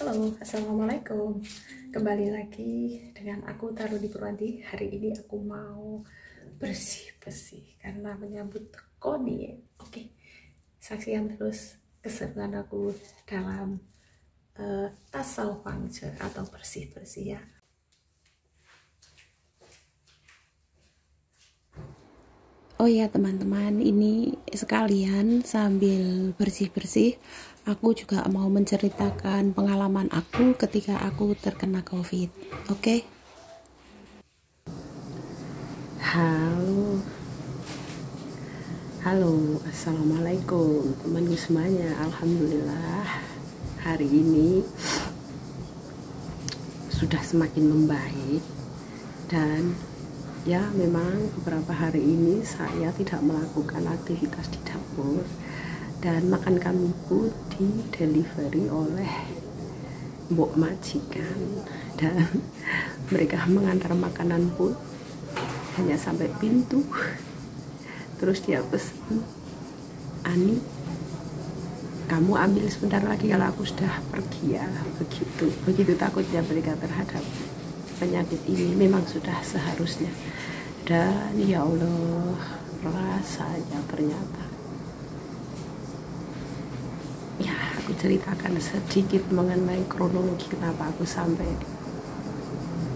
Halo, assalamualaikum. Kembali lagi dengan aku Taruni Purwanti. Hari ini aku mau bersih-bersih karena menyambut Koni. Oke, saksikan terus keseruan aku dalam tasawuf atau bersih-bersih ya. Oh ya teman-teman, ini sekalian sambil bersih-bersih, aku juga mau menceritakan pengalaman aku ketika aku terkena COVID. Oke? Halo, assalamualaikum temanku semuanya. Alhamdulillah hari ini sudah semakin membaik dan ya memang beberapa hari ini saya tidak melakukan aktivitas di dapur dan makan kami pun di delivery oleh mbok majikan dan mereka mengantar makanan pun hanya sampai pintu, terus dia pesan, "Ani, kamu ambil sebentar lagi kalau aku sudah pergi ya." Begitu takutnya mereka terhadap penyakit ini. Memang sudah seharusnya, dan ya Allah, rasanya ternyata ya aku ceritakan sedikit mengenai kronologi kenapa aku sampai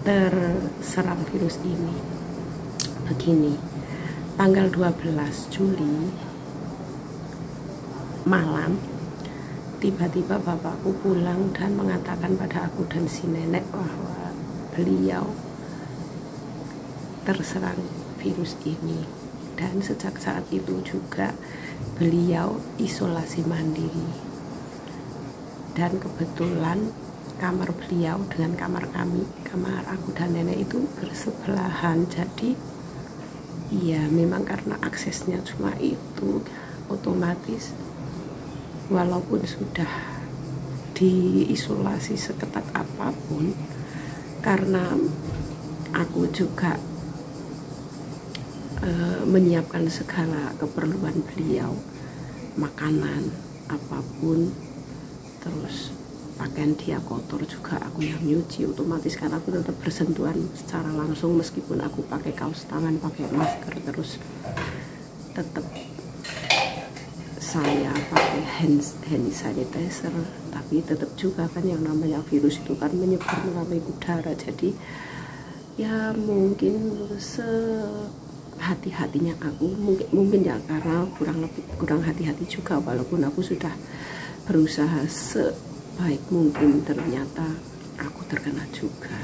terserang virus ini. Begini, tanggal 12 Juli malam tiba-tiba bapakku pulang dan mengatakan pada aku dan si nenek bahwa beliau terserang virus ini, dan sejak saat itu juga beliau isolasi mandiri, dan kebetulan kamar beliau dengan kamar kami, kamar aku dan nenek itu bersebelahan. Jadi ya memang karena aksesnya cuma itu, otomatis walaupun sudah diisolasi seketat apapun, karena aku juga menyiapkan segala keperluan beliau, makanan apapun, terus pakaian dia kotor juga aku yang nyuci, otomatis kan aku tetap bersentuhan secara langsung meskipun aku pakai kaos tangan, pakai masker, terus tetap saya pakai hand sanitizer, tapi tetap juga kan yang namanya virus itu kan menyebar melalui udara. Jadi ya mungkin hati-hatinya aku mungkin ya karena kurang hati-hati juga, walaupun aku sudah berusaha sebaik mungkin, ternyata aku terkena juga.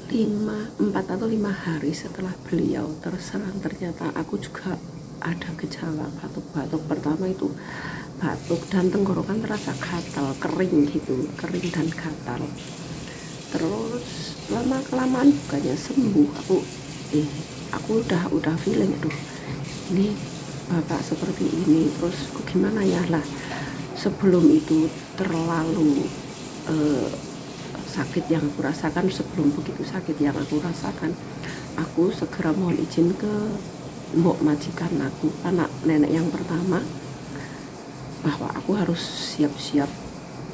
4 atau 5 hari setelah beliau terserang, ternyata aku juga ada gejala batuk-batuk. Pertama itu batuk dan tenggorokan terasa gatal, kering dan gatal. Terus lama-kelamaan bukannya sembuh, aku udah feeling, aduh ini bapak seperti ini, terus gimana ya lah. Sebelum itu terlalu sakit yang aku rasakan, sebelum begitu sakit yang aku rasakan, aku segera mohon izin ke mbok majikan aku, anak nenek yang pertama, bahwa aku harus siap-siap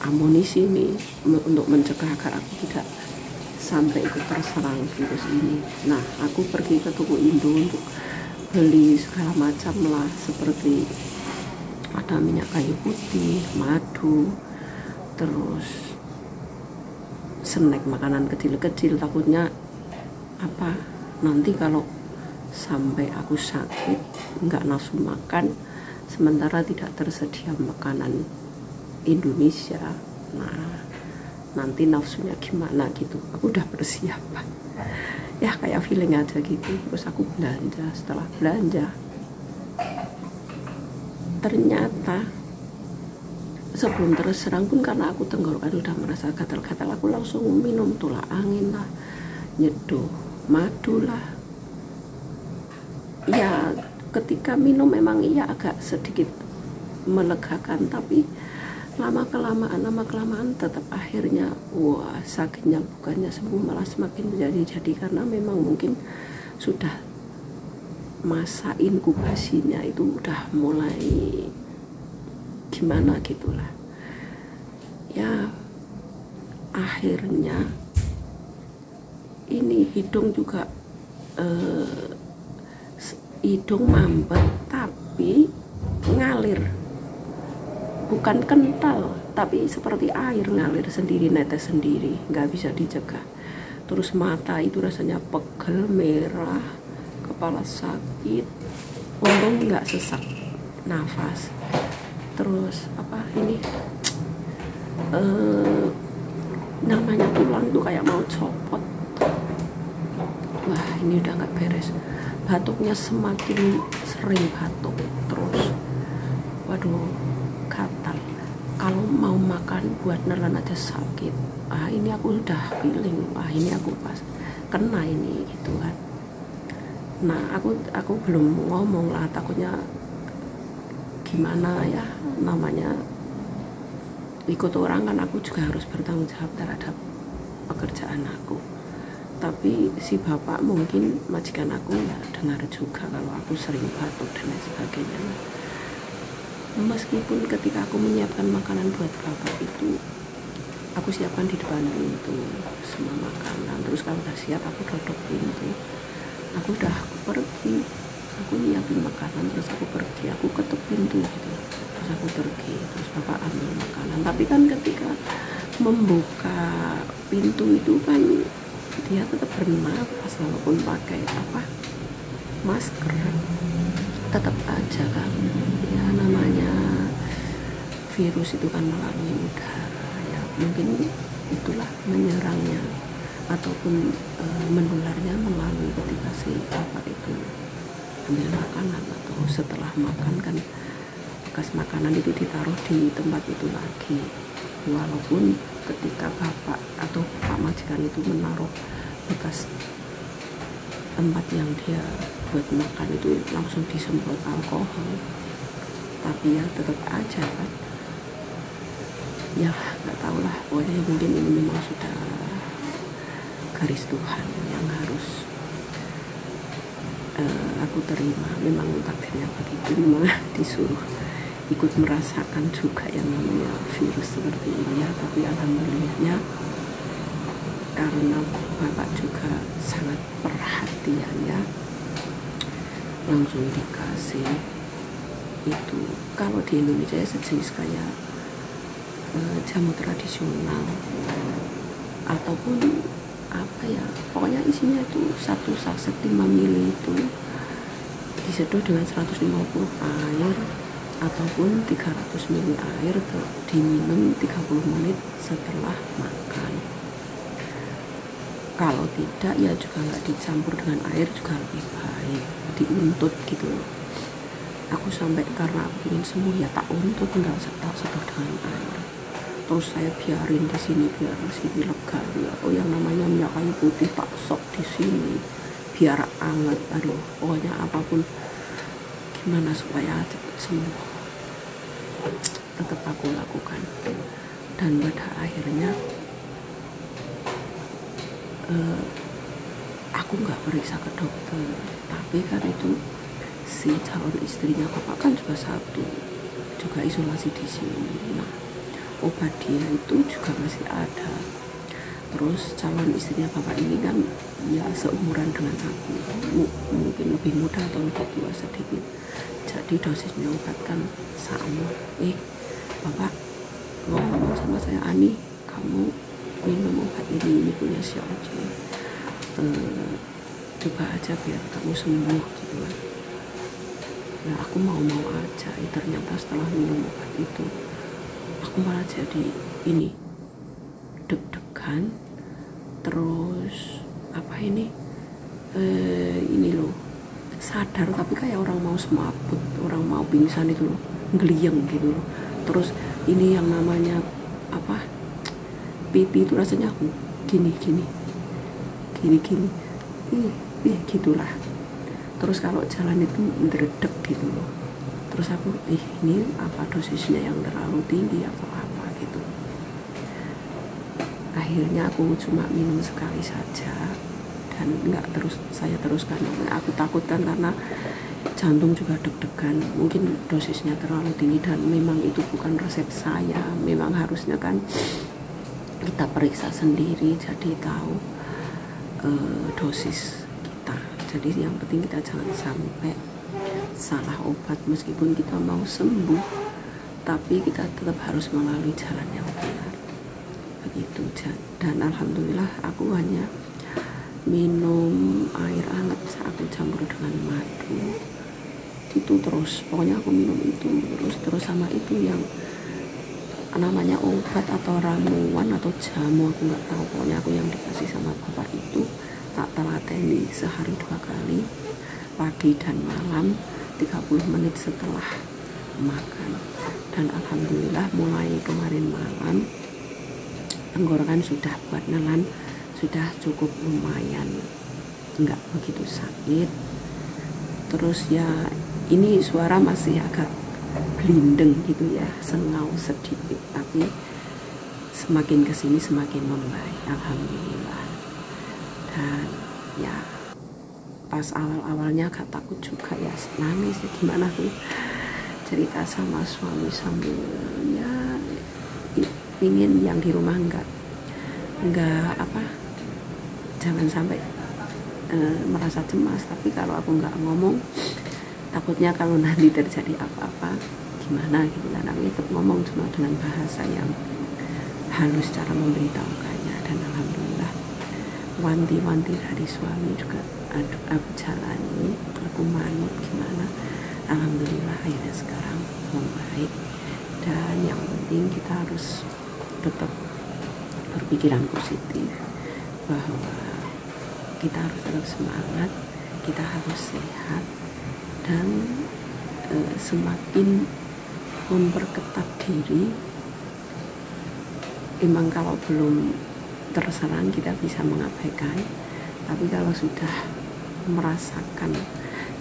amunisi nih untuk mencegah agar aku tidak sampai ikut terserang virus ini. Nah, aku pergi ke toko Indo untuk beli segala macam lah, seperti ada minyak kayu putih, madu, terus snack makanan kecil-kecil. Takutnya nanti kalau sampai aku sakit nggak nafsu makan sementara tidak tersedia makanan Indonesia, nah nanti nafsunya gimana gitu. Aku udah persiapan ya, kayak feeling aja gitu. Terus aku belanja. Setelah belanja, ternyata sebelum terserang pun karena aku tenggorokan udah merasa gatal-gatal, aku langsung minum tolak angin lah, nyeduh madu lah. Ya ketika minum memang iya agak sedikit melegakan, tapi lama kelamaan tetap akhirnya sakitnya bukannya sembuh malah semakin menjadi karena memang mungkin sudah masa inkubasinya itu udah mulai gimana gitulah. Ya akhirnya ini hidung juga hidung mampet tapi ngalir, bukan kental tapi seperti air ngalir sendiri, netes sendiri, nggak bisa dicegah. Terus mata itu rasanya pegel, merah, kepala sakit, untung nggak sesak nafas. Terus apa ini namanya tulang itu kayak mau copot. Wah ini udah nggak beres, batuknya semakin sering batuk terus, waduh gatal, kalau mau makan buat nelen aja sakit. Ini aku udah feeling, ini aku pas kena ini gitu kan. Nah aku belum ngomong lah, takutnya gimana ya, namanya ikut orang kan, aku juga harus bertanggung jawab terhadap pekerjaan aku. Tapi si bapak mungkin majikan aku ya dengar juga kalau aku sering batuk dan lain sebagainya. Meskipun ketika aku menyiapkan makanan buat bapak itu, aku siapkan di depan pintu semua makanan. Terus kalau udah siap aku tutup pintu, aku pergi, aku nyiapin makanan, terus aku pergi, aku ketuk pintu gitu, terus aku pergi, terus bapak ambil makanan. Tapi kan ketika membuka pintu itu kan dia tetap bernafas walaupun pakai masker, tetap aja kan ya, namanya virus itu kan melalui udara ya, mungkin itulah menyerangnya ataupun menularnya melalui ketika si bapak itu ambil makanan atau setelah makan kan, bekas makanan itu ditaruh di tempat itu lagi. Walaupun ketika bapak atau pak majikan itu menaruh bekas tempat yang dia buat makan itu langsung disemprot alkohol, tapi ya tetap aja kan ya, nggak tahu lah, pokoknya mungkin ini memang sudah garis Tuhan yang harus aku terima. Memang takdirnya begitu, memang disuruh ikut merasakan juga yang namanya virus seperti ini ya. Tapi alhamdulillahnya karena bapak juga sangat perhatian ya, langsung dikasih itu, kalau di Indonesia ya sejenis kayak jamu tradisional ataupun apa ya, pokoknya isinya itu satu saset 5 ml itu disedot dengan 150 air ataupun 300 ml air, diminum 30 menit setelah makan. Kalau tidak ya juga nggak dicampur dengan air juga lebih baik, diuntut gitu loh. Aku sampai karena aku ingin sembuh ya tak untut, nggak sedot dengan air. Terus saya biarin di sini biar di sini lega ya. Oh yang namanya minyak kayu putih tak sok di sini biar anget. Aduh pokoknya apapun gimana supaya cepat sembuh tetap aku lakukan. Dan pada akhirnya aku nggak periksa ke dokter, tapi kan itu si calon istrinya bapak kan juga satu, juga isolasi di sini. Nah obat dia itu juga masih ada. Terus calon istrinya bapak ini kan ya seumuran dengan aku, mungkin lebih muda atau lebih tua sedikit, jadi dosisnya obat kan sama. Bapak ngomong sama saya, Ani kamu minum obat ini punya si Oce, coba aja biar kamu sembuh gitu kan. Nah aku mau aja, ternyata setelah minum obat itu aku malah jadi ini deg-degan, terus ini loh sadar tapi kayak orang mau semaput, orang mau pingsan itu loh, ngeliyeng gitu loh. Terus ini yang namanya pipi itu rasanya aku gini gitulah. Terus kalau jalan itu meredek gitu loh. Terus aku ini apa dosisnya yang terlalu tinggi atau apa gitu. Akhirnya aku cuma minum sekali saja dan nggak saya teruskan. Aku takutkan karena jantung juga deg-degan, mungkin dosisnya terlalu tinggi dan memang itu bukan resep saya, memang harusnya kan kita periksa sendiri jadi tahu dosis kita. Jadi yang penting kita jangan sampai salah obat, meskipun kita mau sembuh tapi kita tetap harus melalui jalan yang benar begitu. Dan alhamdulillah aku hanya minum air hangat, aku campur dengan madu itu terus, pokoknya aku minum itu terus sama itu yang namanya obat atau ramuan atau jamu, aku nggak tahu, pokoknya aku yang dikasih sama bapak itu tak telateni sehari 2 kali, pagi dan malam 30 menit setelah makan. Dan alhamdulillah mulai kemarin malam tenggorokan sudah buat nelan sudah cukup lumayan, nggak begitu sakit. Terus ya ini suara masih agak blindeng gitu ya, sengau sedikit, tapi semakin kesini semakin membaik alhamdulillah. Dan ya pas awal-awalnya agak takut juga ya, nangis ya, gimana tuh cerita sama suami sambil ya ingin yang di rumah enggak apa, jangan sampai merasa cemas. Tapi kalau aku nggak ngomong, takutnya kalau nanti terjadi apa-apa gimana gitu kan. Aku tetap ngomong cuma dengan bahasa yang halus cara memberitahukannya. Dan alhamdulillah wanti-wanti dari suami juga aku jalani, aku manut gimana, alhamdulillah akhirnya sekarang membaik. Dan yang penting kita harus tetap berpikiran positif bahwa kita harus tetap semangat, kita harus sehat, dan semakin memperketat diri. Memang kalau belum terserang kita bisa mengabaikan, tapi kalau sudah merasakan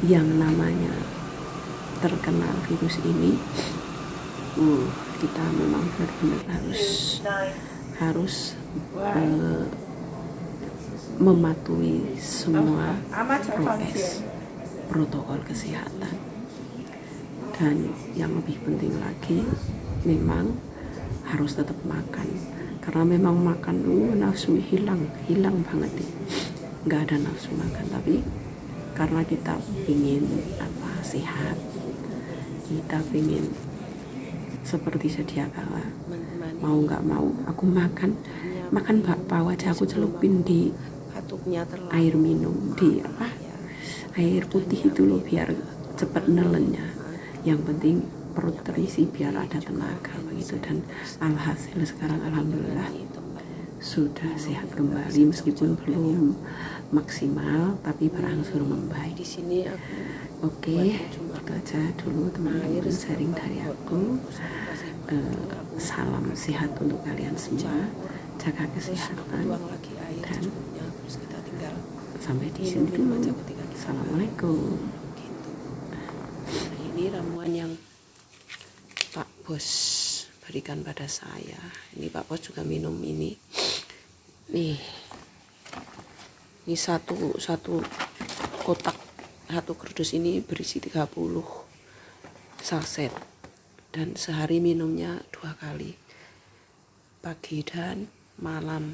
yang namanya terkena virus ini, kita memang benar-benar harus mematuhi semua protokol kesehatan. Dan yang lebih penting lagi memang harus tetap makan, karena memang makan nafsu hilang banget deh, nggak ada nafsu makan. Tapi karena kita ingin sehat, kita ingin seperti sedia kala, mau nggak mau aku makan bakpao aja aku celupin di air minum, di air putih itu loh, biar cepat nelennya. Yang penting perut terisi biar ada tenaga begitu. Dan alhasil sekarang alhamdulillah sudah sehat kembali, meskipun belum maksimal tapi berangsur membaik. Di sini oke, itu aja dulu teman-teman sharing dari aku. Salam sehat untuk kalian semua, jaga kesehatan, dan sampai di sini dulu. Assalamualaikum. Ini ramuan yang Pak Bos berikan pada saya. Ini Pak Bos juga minum ini. Nih, ini satu kotak, satu kardus ini berisi 30 saset. Dan sehari minumnya 2 kali, pagi dan malam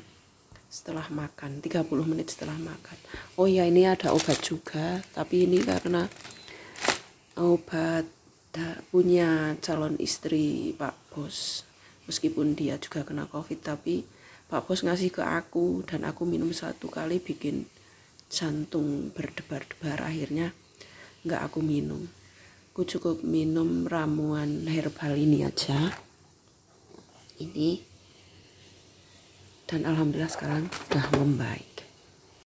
setelah makan, 30 menit setelah makan. Oh ya, ini ada obat juga, tapi ini karena obat punya calon istri Pak Bos, meskipun dia juga kena COVID, tapi Pak Bos ngasih ke aku dan aku minum 1 kali bikin jantung berdebar-debar, akhirnya nggak aku minum. Aku cukup minum ramuan herbal ini aja, ini, dan alhamdulillah sekarang udah membaik.